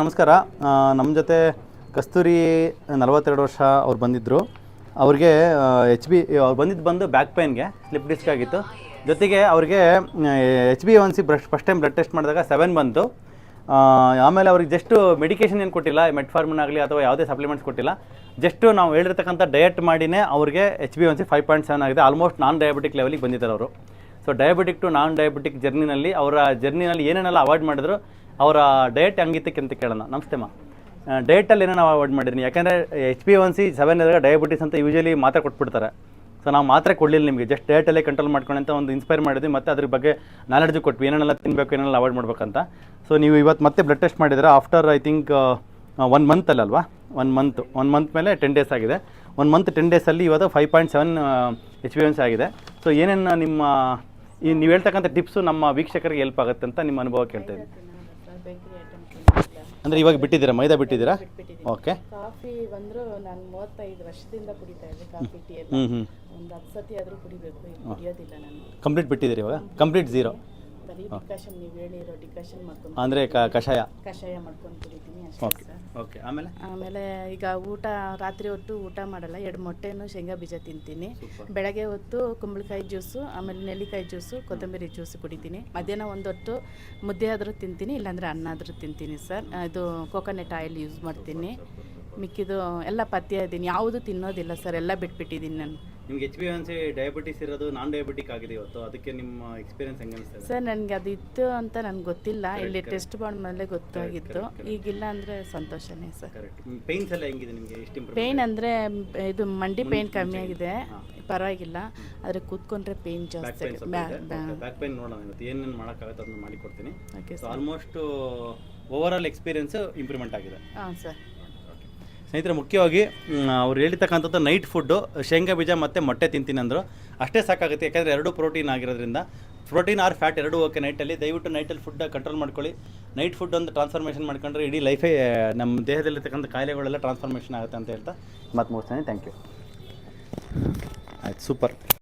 ನಮಸ್ಕಾರ. ನಮ್ಮ ಜೊತೆ ಕಸ್ತೂರಿ 42 ವರ್ಷ ಅವ್ರು ಬಂದಿದ್ದರು. ಅವ್ರಿಗೆ ಅವ್ರು ಬಂದು ಬ್ಯಾಕ್ ಪೇನ್ಗೆ ಸ್ಲಿಪ್ ಡಿಸ್ಕ್ ಆಗಿತ್ತು. ಜೊತೆಗೆ ಅವ್ರಿಗೆ HbA1c first time blood test ಮಾಡಿದಾಗ 7 ಬಂತು. ಆಮೇಲೆ ಅವ್ರಿಗೆ ಜಸ್ಟು ಮೆಡಿಕೇಷನ್ ಏನು ಕೊಟ್ಟಿಲ್ಲ, ಮೆಟ್ಫಾರ್ಮಿನ್ ಆಗಲಿ ಅಥವಾ ಯಾವುದೇ ಸಪ್ಲಿಮೆಂಟ್ಸ್ ಕೊಟ್ಟಿಲ್ಲ. ಜಸ್ಟು ನಾವು ಹೇಳಿರ್ತಕ್ಕಂಥ ಡಯಟ್ ಮಾಡಿನೇ ಅವ್ರಿಗೆ HbA1c 5.7 ಆಗಿದೆ. ಆಲ್ಮೋಸ್ಟ್ ನಾನ್ ಡಯಾಬಿಟಿಕ್ ಲೆವೆಲಿಗೆ ಬಂದಿದ್ದಾರೆ ಅವರು. So diabetic to non diabetic ಜರ್ನಿನಲ್ಲಿ ಏನೇನೆಲ್ಲ ಅವಾಯ್ಡ್ ಮಾಡಿದ್ರು, ಅವರ ಡಯಟ್ ಹಂಗಿತ್ತಕ್ಕೆ ಅಂತ ಕೇಳೋಣ. ನಮಸ್ತೆ ಮಾ, ಡಯಟಲ್ಲಿ ಏನೇನು ಅವಾಯ್ಡ್ ಮಾಡಿದ್ರಿ? ಯಾಕೆಂದರೆ HbA1c 7 ಇದ್ದಾಗ ಡಯಾಬಿಟಿಸ್ ಅಂತ ಯೂಶಲಿ ಮಾತ್ರೆ ಕೊಟ್ಬಿಡ್ತಾರೆ. ಸೊ ನಾವು ಮಾತ್ರೆ ಕೊಡಲಿಲ್ಲ ನಿಮಗೆ, ಜಸ್ಟ್ ಡಯಟಲ್ಲೇ ಕಂಟ್ರೋಲ್ ಮಾಡ್ಕೊಂಡು ಅಂತ ಒಂದು ಇನ್ಸ್ಪೈರ್ ಮಾಡಿದ್ವಿ. ಮತ್ತು ಅದ್ರ ಬಗ್ಗೆ ನಾಲೆಡ್ಜು ಕೊಟ್ವಿ, ಏನೇನೆಲ್ಲ ತಿನ್ನಬೇಕು, ಏನೆಲ್ಲ ಅವಾಯ್ಡ್ ಮಾಡ್ಬೇಕಂತ. ಸೊ ನೀವು ಇವತ್ತು ಮತ್ತೆ ಬ್ಲಡ್ ಟೆಸ್ಟ್ ಮಾಡಿದ್ರೆ ಆಫ್ಟರ್ ಐ ಥಿಂಕ್ 1 ಮಂತಲ್ಲಲ್ವಾ, 1 ಮಂತ್ ಮೇಲೆ 10 ಡೇಸ್ ಆಗಿದೆ. 1 ಮಂತ್ 10 ಡೇಸಲ್ಲಿ ಇವತ್ತು 5.7 HbA1c ಆಗಿದೆ. ಸೊ ಏನೇನು ನೀವು ಹೇಳ್ತಕ್ಕಂಥ ಟಿಪ್ಸು ನಮ್ಮ ವೀಕ್ಷಕರಿಗೆ ಹೆಲ್ಪ್ ಆಗುತ್ತೆ ಅಂತ ನಿಮ್ಮ ಅನುಭವ ಕೇಳ್ತಾ ಇದ್ದೀನಿ. ಅಂದರೆ ಇವಾಗ ಬಿಟ್ಟಿದ್ದೀರಾ, ಮೈದಾ ಬಿಟ್ಟಿದ್ದೀರಾ? ಓಕೆ. ಕಾಫಿ ಬಂದರೂ ನಾನು 35 ವರ್ಷದಿಂದ ಕುಡಿತಾ ಇದ್ದೆ ಕಾಫಿ ಟೀ ಎಲ್ಲ. ಒಂದು 10 ಸತಿ ಆದರೂ ಕುಡಿಬೇಕು, ಕುಡಿಯೋದಿಲ್ಲ ನಾನು. ಕಂಪ್ಲೀಟ್ ಬಿಟ್ಟಿದ್ದೀರಿ ಇವಾಗ? Complete zero? ಬರೀ ಡಿಕಾಷನ್, ನೀವು ಹೇಳಿರೋ ಡಿಕಾಷನ್ ಮಾಡ್ಕೊಂಡು, ಅಂದರೆ ಕಷಾಯ ಮಾಡ್ಕೊಂಡು ಕುಡಿತೀನಿ ಅಷ್ಟೇ. Okay okay. ಆಮೇಲೆ ಈಗ ರಾತ್ರಿ ಹೊತ್ತು ಊಟ ಮಾಡಲ್ಲ. 2 ಮೊಟ್ಟೆನೂ ಶೇಂಗಾ ಬೀಜ ತಿಂತೀನಿ. ಬೆಳಗ್ಗೆ ಹೊತ್ತು ಕುಂಬಳಕಾಯಿ ಜ್ಯೂಸು, ಆಮೇಲೆ ನೆಲ್ಲಿಕಾಯಿ ಜ್ಯೂಸು, ಕೊತ್ತಂಬರಿ ಜ್ಯೂಸು ಕುಡಿತೀನಿ. ಮಧ್ಯಾಹ್ನ ಒಂದು ಹೊತ್ತು ಮುದ್ದೆ ಆದರೂ ತಿಂತೀನಿ, ಇಲ್ಲಾಂದರೆ ಅನ್ನ ಆದರೂ ತಿಂತೀನಿ ಸರ್. ಇದು ಕೋಕೋನಟ್ ಆಯಿಲ್ ಯೂಸ್ ಮಾಡ್ತೀನಿ. ಮಿಕ್ಕಿದು ಎಲ್ಲ ಪಥ್ಯ ಇದ್ದೀನಿ, ಯಾವುದು ತಿನ್ನೋದಿಲ್ಲ ಸರ್, ಎಲ್ಲ ಬಿಟ್ಬಿಟ್ಟಿದ್ದೀನಿ ನಾನು. ನಿಮ್ಗೆ HbA1c ಡಯಾಬಿಟಿಸ್ ಇರೋದು ನಾನ್ ಡಯಾಬಿಟಿಕ್ ಆಗಿದೆ ಇವತ್ತು, ಅದಕ್ಕೆ ನಿಮ್ಮ ಎಕ್ಸ್ಪೀರಿಯನ್ಸ್ ಹೆಂಗೆ ಅನಿಸ್ತದೆ? ಸರ್ ನನಗೆ ಅದು ಇತ್ತು ಅಂತ ನನಗೆ ಗೊತ್ತಿಲ್ಲ, ಇಲ್ಲಿ ಟೆಸ್ಟ್ ಮೇಲೆ ಗೊತ್ತಾಗಿತ್ತು. ಈಗಿಲ್ಲ ಅಂದರೆ ಸಂತೋಷನೇ ಸರ್. ಪೇಯ್ನ್ಸ್ ಎಲ್ಲ ಹೆಂಗಿದೆ ನಿಮಗೆ? ಎಷ್ಟು ಪೇಯ್ನ್ ಅಂದರೆ ಇದು ಮಂಡಿ ಪೇಯ್ನ್ ಕಮ್ಮಿ ಆಗಿದೆ, ಪರವಾಗಿಲ್ಲ. ಆದರೆ ಕೂತ್ಕೊಂಡ್ರೆ ಪೇಯ್ನ್ ಜಾಸ್ತಿ. ಬ್ಯಾಕ್ ಪೇಯ್ನ್ ನೋಡೋಣ ಇವತ್ತು ಏನೇನು ಮಾಡೋಕ್ಕಾಗುತ್ತೆ ಅದನ್ನು ಮಾಡಿಕೊಡ್ತೀನಿ. Almost over all experience improvement ಆಗಿದೆ. ಹಾಂ ಸರ್. ಸ್ನೇಹಿತರೆ, ಮುಖ್ಯವಾಗಿ ಅವ್ರು ಹೇಳಿರ್ತಕ್ಕಂಥದ್ದು ನೈಟ್ ಫುಡ್ಡು ಶೇಂಗಾ ಬೀಜ ಮತ್ತು ಮೊಟ್ಟೆ ತಿಂತೀನಿ ಅಂದರು. ಅಷ್ಟೇ ಸಾಕಾಗುತ್ತೆ, ಯಾಕಂದರೆ 2 ಪ್ರೋಟೀನ್ ಆಗಿರೋದ್ರಿಂದ. ಪ್ರೋಟೀನ್ ಆರ್ ಫ್ಯಾಟ್ ಎರಡೂ ಓಕೆ ನೈಟಲ್ಲಿ. ದಯವಿಟ್ಟು ನೈಟಲ್ಲಿ ಫುಡ್ ಕಂಟ್ರೋಲ್ ಮಾಡ್ಕೊಳ್ಳಿ. ನೈಟ್ ಫುಡ್ ಒಂದು ಟ್ರಾನ್ಸ್ಫಾರ್ಮೇಷನ್ ಮಾಡ್ಕೊಂಡ್ರೆ ಇಡೀ ಲೈಫೇ ನಮ್ಮ ದೇಹದಲ್ಲಿರ್ತಕ್ಕಂಥ ಕಾಯಿಲೆಗಳೆಲ್ಲ ಟ್ರಾನ್ಸ್ಫಾರ್ಮೇಷನ್ ಆಗುತ್ತೆ ಅಂತ ಹೇಳ್ತಾ ಮಾತು ಮುಗಿಸ್ತೀನಿ. Thank you. ಆಯ್ತು, ಸೂಪರ್.